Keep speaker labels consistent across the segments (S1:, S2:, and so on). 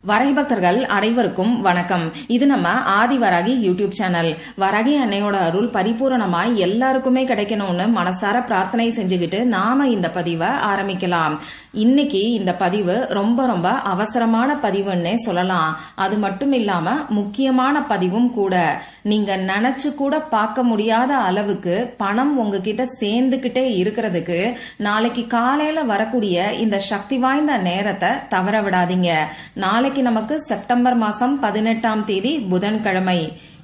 S1: வராகி பக்தர்கள் அனைவருக்கும் வணக்கம். இது நம்ம ஆதி வராகி யூடியூப் சேனல். வராகி அன்னையோட அருள் பரிபூரணமாய் எல்லாருக்குமே கிடைக்கணும்னு மனசார பிரார்த்தனை செஞ்சுக்கிட்டு நாம இந்த பதிவை ஆரம்பிக்கலாம். இன்னைக்கு இந்த பதிவு ரொம்ப ரொம்ப அவசரமான பதிவுன்னே சொல்லலாம். அது மட்டும் இல்லாம முக்கியமான பதிவும் கூட. நீங்க நினைச்சு கூட பார்க்க முடியாத அளவுக்கு பணம் உங்ககிட்ட சேர்ந்துகிட்டே இருக்கிறதுக்கு நாளைக்கு காலையில வரக்கூடிய இந்த சக்தி வாய்ந்த நேரத்தை தவற விடாதீங்க. நாளைக்கு நமக்கு செப்டம்பர் மாசம் 18ஆம் தேதி புதன்கிழமை.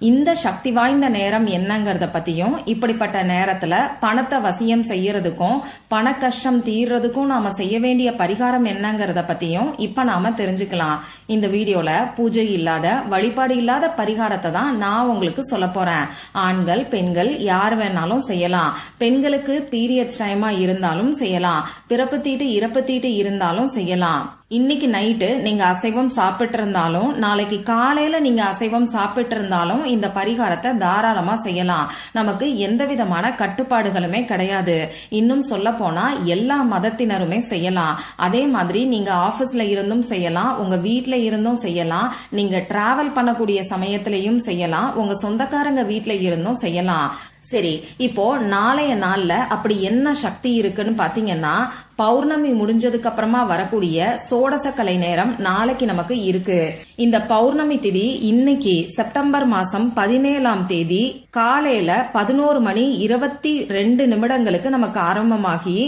S1: இந்த சக்தி வாய்ந்த நேரம் என்னங்கறத பத்தியும், இப்படிப்பட்ட நேரத்துல பணத்தை வசியம் செய்யறதுக்கும் பண கஷ்டம் தீர்றதுக்கும் நாம செய்ய வேண்டிய பரிகாரம் என்னங்கறத பத்தியும் இப்ப நாம தெரிஞ்சுக்கலாம். இந்த வீடியோல பூஜை இல்லாத, வழிபாடு இல்லாத பரிகாரத்தை தான் நான் உங்களுக்கு சொல்ல போறேன். ஆண்கள் பெண்கள் யார் வேணாலும் செய்யலாம். பெண்களுக்கு பீரியட்ஸ் டைமா இருந்தாலும் செய்யலாம். பிறப்பு தீட்டு இறப்பு தீட்டு இருந்தாலும் செய்யலாம். இன்னைக்கு நைட்டு நீங்க அசைவம் சாப்பிட்டு இருந்தாலும், நாளைக்கு காலையில நீங்க அசைவம் சாப்பிட்டு இருந்தாலும் இந்த பரிகாரத்தை தாராளமா செய்யலாம். நமக்கு எந்த விதமான கட்டுப்பாடுகளுமே கிடையாது. இன்னும் சொல்ல போனா எல்லா மதத்தினருமே செய்யலாம். அதே மாதிரி நீங்க ஆபீஸ்ல இருந்தும் செய்யலாம், உங்க வீட்ல இருந்தும் செய்யலாம், நீங்க டிராவல் பண்ணக்கூடிய சமயத்திலையும் செய்யலாம், உங்க சொந்தக்காரங்க வீட்ல இருந்தும் செய்யலாம். சரி, இப்போ நாளைய நாள்ல அப்படி என்ன சக்தி இருக்குன்னு பாத்தீங்கன்னா, பௌர்ணமி முடிஞ்சதுக்கு அப்புறமா வரக்கூடிய சோடசக்கலை நேரம் நாளைக்கு நமக்கு இருக்கு. இந்த பௌர்ணமி திதி இன்னைக்கு செப்டம்பர் மாசம் 17ஆம் தேதி காலையில 11:22 நமக்கு ஆரம்பமாகி,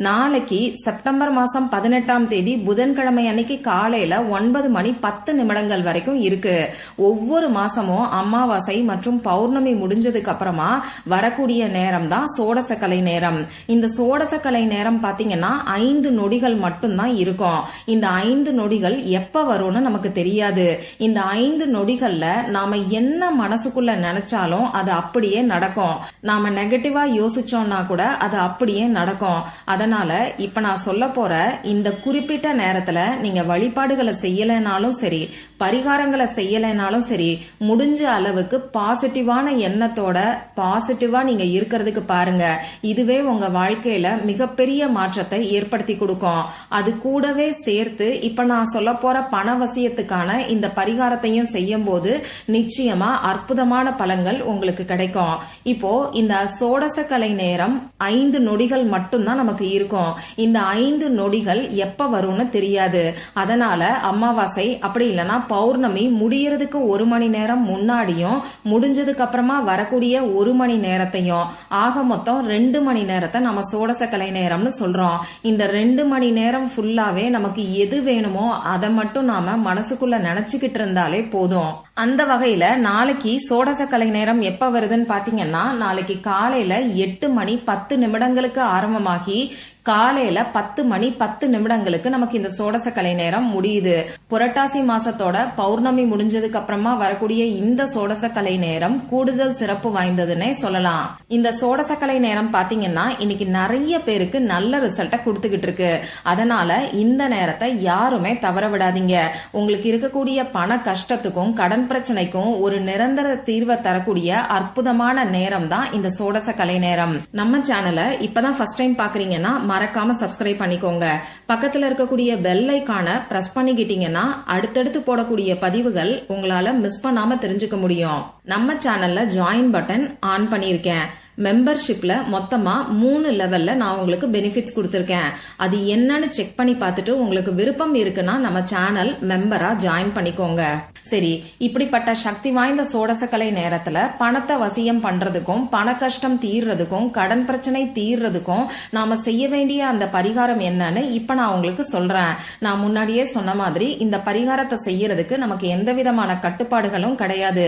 S1: நாளைக்கு செப்டம்பர் மாசம் 18ஆம் தேதி புதன்கிழமை அன்னைக்கு காலையில 9:10 வரைக்கும் இருக்கு. ஒவ்வொரு மாசமும் அமாவாசை மற்றும் பௌர்ணமி முடிஞ்சதுக்கு அப்புறமா வரக்கூடிய நேரம் தான் சோடசக்கலை நேரம். இந்த சோடசக்கலை நேரம் பாத்தீங்கன்னா 5 நொடிகள் மட்டும்தான் இருக்கும். இந்த 5 நொடிகள் எப்ப வரும்னு நமக்கு தெரியாது. இந்த 5 நொடிகள்ல நாம என்ன மனசுக்குள்ள நினைச்சாலும் அது அப்படியே நடக்கும். நாம நெகட்டிவா யோசிச்சோம்னா கூட அது அப்படியே நடக்கும். அதனால இப்ப நான் சொல்ல போற இந்த குறிப்பிட்ட நேரத்துல நீங்க வழிபாடுகளை செய்யலைனாலும் சரி, பரிகாரங்களை செய்யலைனாலும் சரி, முடிஞ்ச அளவுக்கு பாசிட்டிவான எண்ணத்தோட பாசிட்டிவா நீங்க இருக்கிறதுக்கு பாருங்க. இதுவே உங்க வாழ்க்கையில மிகப்பெரிய மாற்றத்தை ஏற்படுத்தி கொடுக்கும். அது கூடவே சேர்த்து இப்ப நான் சொல்ல போற பணவசியத்துக்கான இந்த பரிகாரத்தையும் செய்யும் போது நிச்சயமா அற்புதமான பலன்கள் உங்களுக்கு கிடைக்கும். இப்போ இந்த சோடசக்கலை நேரம் 5 நொடிகள் மட்டும்தான் நமக்கு இருக்கும். இந்த 5 நொடிகள் எப்ப வரும்னு தெரியாது. அதனால அமாவாசை அப்படி இல்லைன்னா பௌர்ணமி முடியறதுக்கு 1 மணி நேரம் முன்னாடியும், முடிஞ்சதுக்கு அப்புறமா வரக்கூடிய 1 மணி நேரத்தையும், ஆக மொத்தம் 2 மணி நேரத்தை நம்ம சோடசக்கலை நேரம்னு சொல்றோம். இந்த 2 மணி நேரம் ஃபுல்லாவே நமக்கு எது வேணுமோ அதை மட்டும் நாம மனசுக்குள்ள நினைச்சுக்கிட்டு இருந்தாலே போதும். அந்த வகையில நாளைக்கு சோடசக்கலை நேரம் எப்ப வருதுன்னு பாத்தீங்கன்னா, நாளைக்கு காலையில 8:10 ஆரம்பமாகி காலையில 10:10 நமக்கு இந்த சோடசக்கலை நேரம் முடியுது. புரட்டாசி மாசத்தோட பௌர்ணமி முடிஞ்சதுக்கு அப்புறமா வரக்கூடிய இந்த சோடசக்கலை நேரம் கூடுதல் சிறப்பு வாய்ந்ததுன்னே சொல்லலாம். இந்த சோடசக்கலை நேரம் பாத்தீங்கன்னா இன்னைக்கு நிறைய பேருக்கு நல்ல ரிசல்ட்ட கொடுத்துக்கிட்டு இருக்கு. அதனால இந்த நேரத்தை யாருமே தவற விடாதீங்க. உங்களுக்கு இருக்கக்கூடிய பண கஷ்டத்துக்கும் கடன் பிரச்சனைக்கும் ஒரு நிரந்தர தீர்வை தரக்கூடிய அற்புதமான நேரம் தான் இந்த சோடசக்கலை நேரம். நம்ம சேனலை இப்பதான் ஃபர்ஸ்ட் டைம் பாக்குறீங்கன்னா மறக்காம சப்ஸ்கிரைப் பண்ணிக்கோங்க. பக்கத்துல இருக்கக்கூடிய பெல் ஐகானை பிரஸ் பண்ணிக்கிட்டீங்கன்னா அடுத்தடுத்து போடக்கூடிய பதிவுகள் உங்களால மிஸ் பண்ணாம தெரிஞ்சுக்க முடியும். நம்ம சேனல்ல ஜாயின் பட்டன் ஆன் பண்ணிருக்கேன். மெம்பர்ஷிப்ல மொத்தமா 3 லெவல்ல நான் உங்களுக்கு பெனிஃபிட்ஸ் கொடுத்திருக்கேன். அது என்னன்னு செக் பண்ணி பார்த்துட்டு உங்களுக்கு விருப்பம் இருக்குன்னா நம்ம சேனல் மெம்பரா ஜாயின் பண்ணிக்கோங்க. சரி, இப்படிப்பட்ட சக்தி வாய்ந்த சோடசக்கலை நேரத்துல பணத்தை வசியம் பண்றதுக்கும் பண கஷ்டம் தீர்றதுக்கும் கடன் பிரச்சனை தீர்றதுக்கும் நாம செய்ய வேண்டிய அந்த பரிகாரம் என்னன்னு இப்ப நான் உங்களுக்கு சொல்றேன். நான் முன்னாடியே சொன்ன மாதிரி இந்த பரிகாரத்தை செய்யறதுக்கு நமக்கு எந்த விதமான கட்டுப்பாடுகளும் கிடையாது.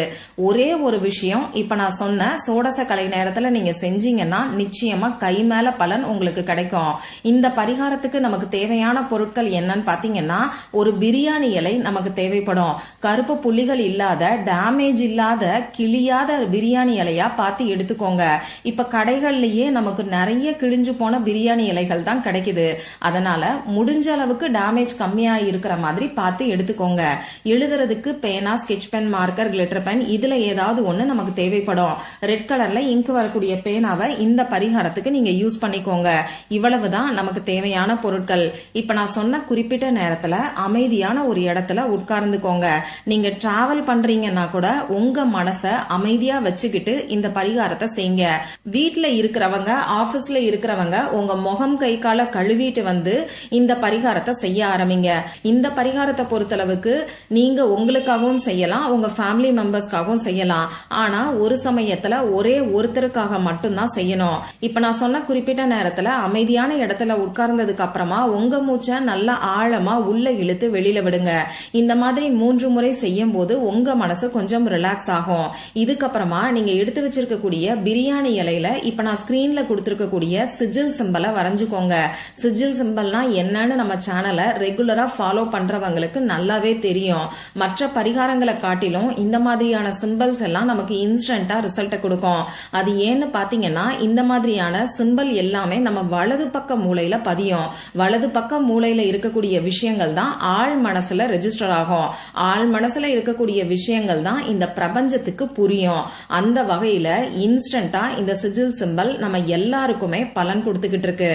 S1: ஒரே ஒரு விஷயம், இப்ப நான் சொன்ன சோடசக்கலை நேரத்துல நீங்க செஞ்சீங்கன்னா நிச்சயமா கை மேல பலன் உங்களுக்கு கிடைக்கும். இந்த பரிகாரத்துக்கு நமக்கு தேவையான பொருட்கள் என்னன்னு பாத்தீங்கன்னா, ஒரு பிரியாணி இலை நமக்கு தேவைப்படும். கருப்பு கருப்பு புள்ளிகள் இல்லாத, டேமேஜ் இல்லாத, கிழியாத பிரியாணி இலையா பார்த்து எடுத்துக்கோங்க. இப்ப கடைகள்லயே நமக்கு நிறைய கிழிஞ்சு போன பிரியாணி இலைகள் தான் கிடைக்குது. அதனால முடிஞ்ச அளவுக்கு டேமேஜ் கம்மியா இருக்கிற மாதிரி பார்த்து எடுத்துக்கோங்க. எழுதுறதுக்கு பேனா, sketch pen, marker, glitter pen இதுல ஏதாவது ஒண்ணு நமக்கு தேவைப்படும். ரெட் கலர்ல இங்க் வரக்கூடிய பேனாவை இந்த பரிகாரத்துக்கு நீங்க யூஸ் பண்ணிக்கோங்க. இவ்வளவுதான் நமக்கு தேவையான பொருட்கள். இப்ப நான் சொன்ன குறிப்பிட்ட நேரத்துல அமைதியான ஒரு இடத்துல உட்கார்ந்துக்கோங்க. நீங்க டிராவல் பண்றீங்கன்னா கூட உங்க மனச அமைதியா வச்சுக்கிட்டு இந்த பரிகாரத்தை செய்யுங்க. வீட்டுல இருக்கிறவங்க, ஆபீஸ்ல இருக்கிறவங்க உங்க முகம் கை கால கழுவிட்டு வந்து இந்த பரிகாரத்தை செய்ய ஆரம்பிங்க. இந்த பரிகாரத்தை பொறுத்தளவுக்கு நீங்க உங்களுக்காகவும் செய்யலாம், உங்க ஃபேமிலி மெம்பர்ஸ்க்காகவும் செய்யலாம். ஆனா ஒரு சமயத்துல ஒரே ஒருத்தருக்காக மட்டும்தான் செய்யணும். இப்ப நான் சொன்ன குறிப்பிட்ட நேரத்துல அமைதியான இடத்துல உட்கார்ந்ததுக்கு அப்புறமா உங்க மூச்சை நல்லா ஆழமா உள்ள இழுத்து வெளியில விடுங்க. இந்த மாதிரி 3 முறை செய்யும் போது உங்க மனசு கொஞ்சம் ரிலாக்ஸ் ஆகும். இதுக்கப்புறமா நீங்க எடுத்து வச்சிருக்கக்கூடிய பிரியாணி இலையில இப்ப நான் ஸ்கிரீன்ல கொடுத்திருக்கக்கூடிய சிஜில் சிம்பலை வரைஞ்சுக்கோங்க. சிஜில் சிம்பல்னா என்னன்னு நம்ம சேனலை ரெகுலரா ஃபாலோ பண்றவங்களுக்கு நல்லாவே தெரியும். மற்ற பரிகாரங்களை காட்டிலும் இந்த மாதிரியான சிம்பல்ஸ் எல்லாம் நமக்கு இன்ஸ்டன்டா ரிசல்ட் கொடுக்கும். அது ஏன்னு பாத்தீங்கன்னா இந்த மாதிரியான சிம்பல் எல்லாமே நம்ம வலது பக்க மூளையில பதியும். வலது பக்க மூளையில இருக்கக்கூடிய விஷயங்கள் தான் ஆழ் மனசுல ரெஜிஸ்டர் ஆகும். ஆழ் மனசுல இருக்கக்கூடிய விஷயங்கள் தான் இந்த பிரபஞ்சத்துக்கு புரியும். அந்த வகையில இன்ஸ்டன்டா இந்த சிஜில் சிம்பல் நம்ம எல்லாருக்குமே பலன் கொடுத்துக்கிட்டு இருக்கு.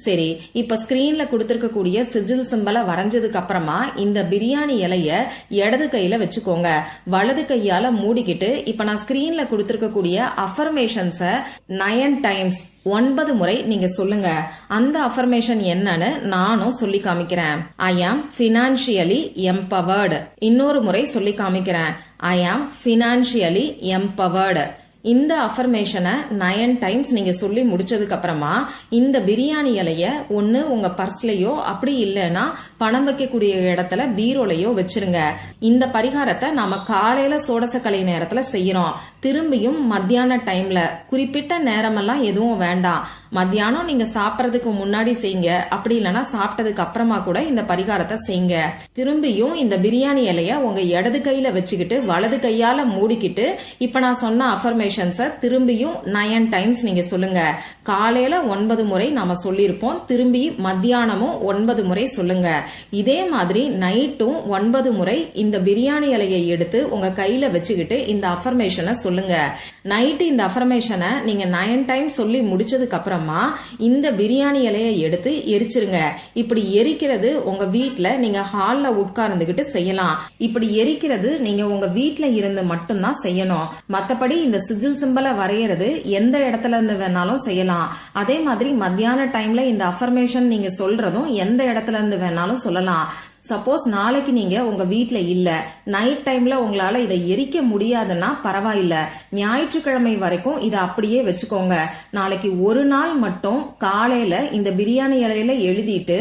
S1: சரி, இப்ப ஸ்கிரீன்ல கொடுத்திருக்கக்கூடிய சிஜில் சிம்பலை வரைஞ்சதுக்கு அப்புறமா இந்த பிரியாணி இலைய இடது கையில வச்சுக்கோங்க. வலது கையால மூடிக்கிட்டு இப்ப நான் ஸ்கிரீன்ல கொடுத்திருக்கக்கூடிய அஃபர்மேஷன்ஸ 9 டைம்ஸ் 9 முறை நீங்க சொல்லுங்க. அந்த அஃபர்மேஷன் என்னன்னு நானும் சொல்லி காமிக்கிறேன். ஐ ஆம் பினான்சியலி எம்பவர்டு. இன்னொரு முறை சொல்லி காமிக்கிறேன். ஐ ஆம் பினான்சியலி எம்பவர்டு. இந்த அஃபர்மேஷனை 9 டைம்ஸ் நீங்க சொல்லி முடிச்சதுக்கு அப்புறமா இந்த பிரியாணி இலைய ஒண்ணு உங்க பர்ஸ்லயோ அப்படி இல்லைன்னா பணம் வைக்கக்கூடிய இடத்துல பீரோலையோ வச்சிருங்க. இந்த பரிகாரத்தை நாம காலையில சோடசக்கலை நேரத்துல செய்யறோம். திரும்பியும் மத்தியான டைம்ல குறிப்பிட்ட நேரமெல்லாம் எதுவும் வேண்டாம். மத்தியானம் நீங்க சாப்பிடறதுக்கு முன்னாடி செய்யுங்க. அப்படி இல்லைன்னா சாப்பிட்டதுக்கு அப்புறமா கூட இந்த பரிகாரத்தை செய்யுங்க. திரும்பியும் இந்த பிரியாணி இலைய உங்க இடது கையில வச்சுக்கிட்டு வலது கையால மூடிக்கிட்டு இப்ப நான் சொன்ன அஃபர்மேஷன்ஸ திரும்பியும் 9 டைம்ஸ் நீங்க சொல்லுங்க. காலையில 9 முறை நாம சொல்லிருப்போம். திரும்பி மத்தியானமும் 9 முறை சொல்லுங்க. இதே மாதிரி நைட்டும் 9 முறை இந்த பிரியாணி இலையை எடுத்து உங்க கையில வச்சுக்கிட்டு இந்த அஃபர்மேஷனை சொல்லுங்க. நைட்டு இந்த அஃபர்மேஷனை நீங்க 9 டைம்ஸ் சொல்லி முடிச்சதுக்கு அப்புறம் இந்த பிரியாணி இலையை எடுத்து எரிச்சிருங்க. இப்படி எரிக்கிறது உங்க வீட்ல நீங்க ஹால்ல உட்கார்ந்துகிட்டு செய்யலாம். இப்படி எரிக்கிறது நீங்க உங்க வீட்ல இருந்து மட்டும்தான் செய்யணும். மத்தபடி இந்த சிஜில் சிம்பலை வரையறது எந்த இடத்துல இருந்து வேணாலும் செய்யலாம். அதே மாதிரி மத்தியான டைம்ல இந்த அஃபர்மேஷன் நீங்க சொல்றதும் எந்த இடத்துல இருந்து வேணாலும் சொல்லலாம். சப்போஸ் நாளைக்கு நீங்க உங்க வீட்ல இல்ல, நைட் டைம்ல உங்களால இதை எரிக்க முடியாதுன்னா பரவாயில்ல, ஞாயிற்றுக்கிழமை வரைக்கும் இதை அப்படியே வச்சுக்கோங்க. நாளைக்கு ஒரு நாள் மட்டும் காலையில இந்த பிரியாணி இலையில எழுதிட்டு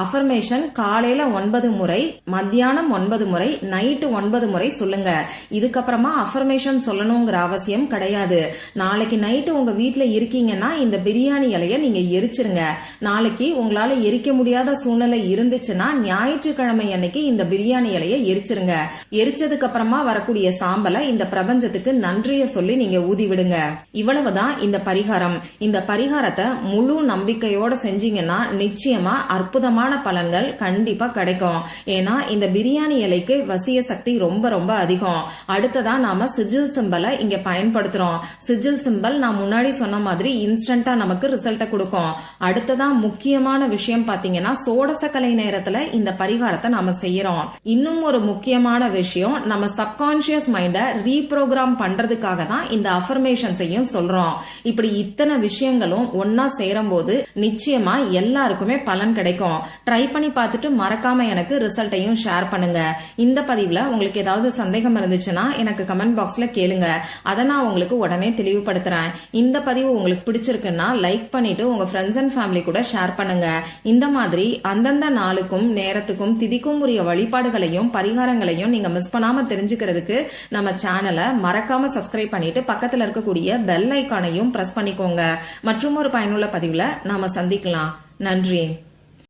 S1: அஃபர்மேஷன் காலையில 9 முறை, மத்தியானம் 9 முறை, நைட்டு 9 முறை சொல்லுங்க. இதுக்கப்புறமா அஃபர்மேஷன் சொல்லணுங்கிற அவசியம் கிடையாது. நாளைக்கு நைட்டு உங்க வீட்ல இருக்கீங்கன்னா இந்த பிரியாணி இலைய நீங்க எரிச்சிருங்க. நாளைக்கு உங்களால எரிக்க முடியாத சூழ்நிலை இருந்துச்சுன்னா ஞாயிற்றுக்கிழமை அன்னைக்கு இந்த பிரியாணி இலைய எரிச்சிருங்க. எரிச்சதுக்கு அப்புறமா வரக்கூடிய சாம்பலை இந்த பிரபஞ்சத்துக்கு நன்றிய சொல்லி நீங்க ஊதி விடுங்க. இவ்வளவுதான் இந்த பரிகாரம். இந்த பரிகாரத்தை முழு நம்பிக்கையோட செஞ்சீங்கன்னா நிச்சயமா அற்புதமான பலன்கள் கண்டிப்பா கிடைக்கும். ஏன்னா இந்த பிரியாணி இலைக்கு வசிய சக்தி ரொம்ப ரொம்ப அதிகம். அடுத்ததா நாம சிஜில் சிம்பலை இங்க பயன்படுத்துறோம். சிஜில் சிம்பல் நான் முன்னாடி சொன்ன மாதிரி இன்ஸ்டன்டா நமக்கு ரிசல்ட் கொடுக்கும். அடுத்ததா முக்கியமான விஷயம் பாத்தீங்கன்னா சோடசக்கலை நேரத்துல இந்த பரிகாரத்தை நாம செய்யறோம். இன்னும் ஒரு முக்கியமான விஷயம், நம்ம சப்கான்சியஸ் மைண்ட ரீப்ரோகிராம் பண்றதுக்காக தான் இந்த அஃபர்மேஷன்ஸையும் சொல்றோம். இப்படி இத்தனை விஷயங்களும் ஒன்னா சேரும் போது நிச்சயமா எல்லாருக்குமே பலன் கிடைக்கும். ட்ரை பண்ணி பார்த்துட்டு மறக்காம எனக்கு ரிசல்ட்டையும் ஷேர் பண்ணுங்க. இந்த பதிவுல உங்களுக்கு ஏதாவது சந்தேகம் இருந்துச்சுன்னா எனக்கு கமெண்ட் பாக்ஸ்ல கேளுங்க. அதை நான் உங்களுக்கு உடனே தெளிவுபடுத்துறேன். இந்த பதிவு உங்களுக்கு பிடிச்சிருக்குன்னா லைக் பண்ணிட்டு உங்க ஃப்ரெண்ட்ஸ் அண்ட் ஃபேமிலி கூட ஷேர் பண்ணுங்க. இந்த மாதிரி அந்தந்த நாளுக்கும் நேரத்துக்கும் திதிக்கும் உரிய வழிபாடுகளையும் பரிகாரங்களையும் நீங்க மிஸ் பண்ணாம தெரிஞ்சுக்கிறதுக்கு நம்ம சேனலை மறக்காம சப்ஸ்கிரைப் பண்ணிட்டு பக்கத்துல இருக்கக்கூடிய பெல் ஐக்கானையும் பிரஸ் பண்ணிக்கோங்க. மற்றும் ஒரு பயனுள்ள பதிவுல நாம சந்திக்கலாம். நன்றி.